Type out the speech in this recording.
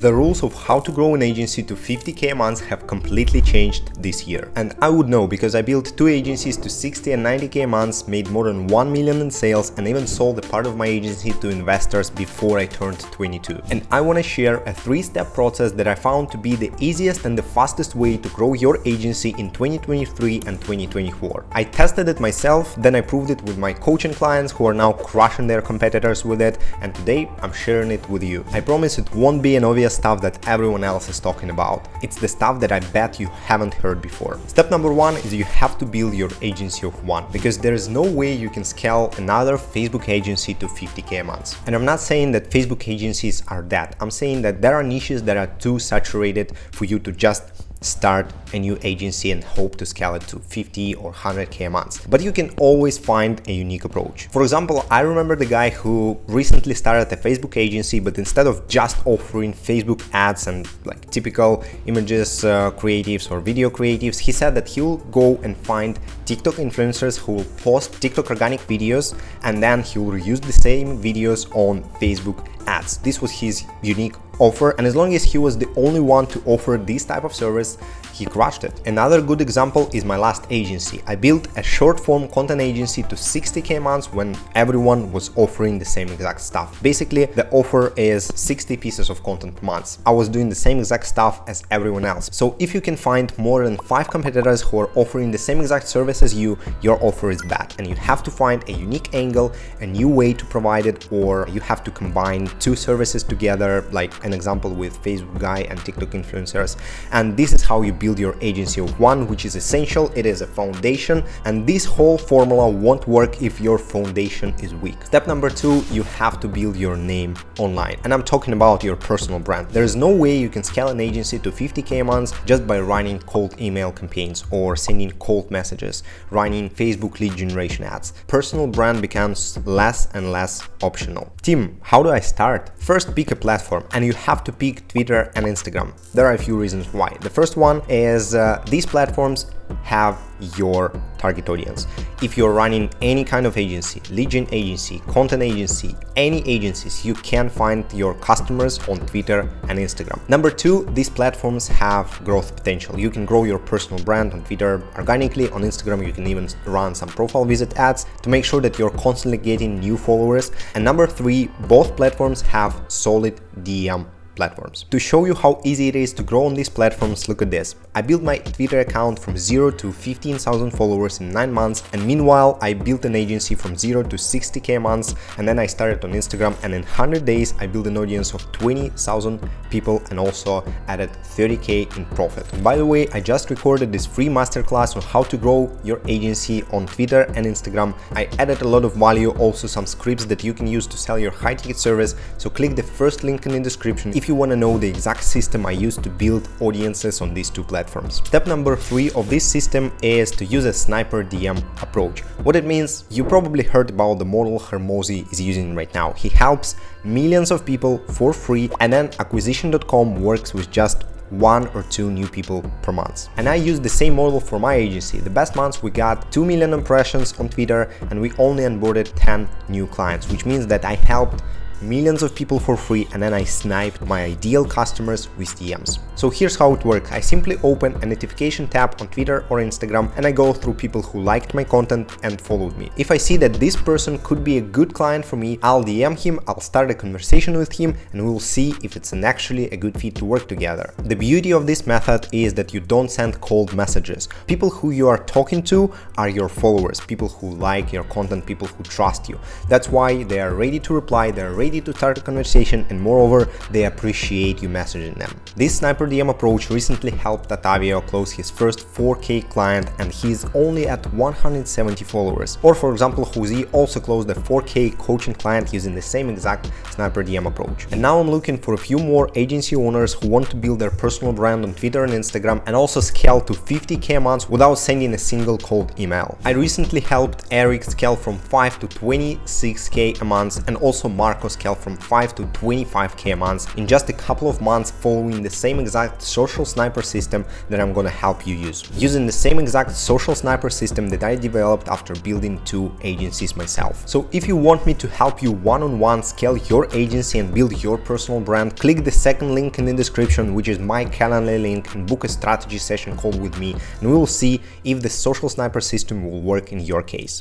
The rules of how to grow an agency to 50k a month have completely changed this year. And I would know because I built two agencies to 60 and 90k a month, made more than 1 million in sales, and even sold a part of my agency to investors before I turned 22. And I want to share a 3-step process that I found to be the easiest and the fastest way to grow your agency in 2023 and 2024. I tested it myself, then I proved it with my coaching clients who are now crushing their competitors with it, and today I'm sharing it with you. I promise it won't be an obvious stuff that everyone else is talking about. It's the stuff that I bet you haven't heard before. Step number 1 is you have to build your agency of one, because there is no way you can scale another Facebook agency to 50k a month. And I'm not saying that Facebook agencies are that. I'm saying that there are niches that are too saturated for you to just start a new agency and hope to scale it to 50 or 100k a month. But you can always find a unique approach. For example, I remember the guy who recently started a Facebook agency, but instead of just offering Facebook ads and like typical images creatives or video creatives, he said that he'll go and find TikTok influencers who will post TikTok organic videos, and then he will reuse the same videos on Facebook ads. This was his unique offer, and as long as he was the only one to offer this type of service, he crushed it. Another good example is my last agency. I built a short form content agency to 60k a month when everyone was offering the same exact stuff. Basically, the offer is 60 pieces of content per month. I was doing the same exact stuff as everyone else. So if you can find more than 5 competitors who are offering the same exact service as you, your offer is bad, and you have to find a unique angle, a new way to provide it, or you have to combine 2 services together, like an example with Facebook guy and TikTok influencers. And this is how you build your agency of one, which is essential. It is a foundation, and this whole formula won't work if your foundation is weak. Step number 2, you have to build your name online, and I'm talking about your personal brand. There is no way you can scale an agency to 50k a month just by running cold email campaigns or sending cold messages, running Facebook lead generation ads. Personal brand becomes less and less optional. Tim, how do I start? First, pick a platform, and you have to pick Twitter and Instagram. There are a few reasons why. The first one is these platforms have your target audience. If you're running any kind of agency, lead gen agency, content agency, any agencies, you can find your customers on Twitter and Instagram. Number 2, these platforms have growth potential. You can grow your personal brand on Twitter organically. On Instagram, you can even run some profile visit ads to make sure that you're constantly getting new followers. And number 3, both platforms have solid DM platforms. To show you how easy it is to grow on these platforms, look at this. I built my Twitter account from 0 to 15,000 followers in 9 months, and meanwhile I built an agency from 0 to 60k a month, and then I started on Instagram, and in 100 days I built an audience of 20,000 people and also added 30k in profit. And by the way, I just recorded this free masterclass on how to grow your agency on Twitter and Instagram. I added a lot of value, also some scripts that you can use to sell your high ticket service, so click the first link in the description if you want to know the exact system I use to build audiences on these 2 platforms. Step number 3 of this system is to use a sniper DM approach. What it means, you probably heard about the model Hormozi is using right now. He helps millions of people for free, and then acquisition.com works with just 1 or 2 new people per month. And I use the same model for my agency. The best months we got 2 million impressions on Twitter, and we only onboarded 10 new clients, which means that I helped millions of people for free, and then I sniped my ideal customers with DMs. So here's how it works. I simply open a notification tab on Twitter or Instagram, and I go through people who liked my content and followed me. If I see that this person could be a good client for me, I'll DM him, I'll start a conversation with him, and we'll see if it's actually a good fit to work together. The beauty of this method is that you don't send cold messages. People who you are talking to are your followers, people who like your content, people who trust you. That's why they are ready to reply, they're ready to start a conversation, and moreover, they appreciate you messaging them. This sniper DM approach recently helped Ottavio close his first 4k client, and he's only at 170 followers. Or for example, Jose also closed a 4k coaching client using the same exact sniper DM approach. And now I'm looking for a few more agency owners who want to build their personal brand on Twitter and Instagram and also scale to 50k a month without sending a single cold email. I recently helped Eric scale from 5 to 26k a month, and also Marcos scale from 5 to 25k a month in just a couple of months, following the same exact social sniper system that I'm gonna help you use. Using the same exact social sniper system that I developed after building 2 agencies myself. So if you want me to help you one-on-one scale your agency and build your personal brand, click the second link in the description, which is my Calendly link, and book a strategy session call with me, and we will see if the social sniper system will work in your case.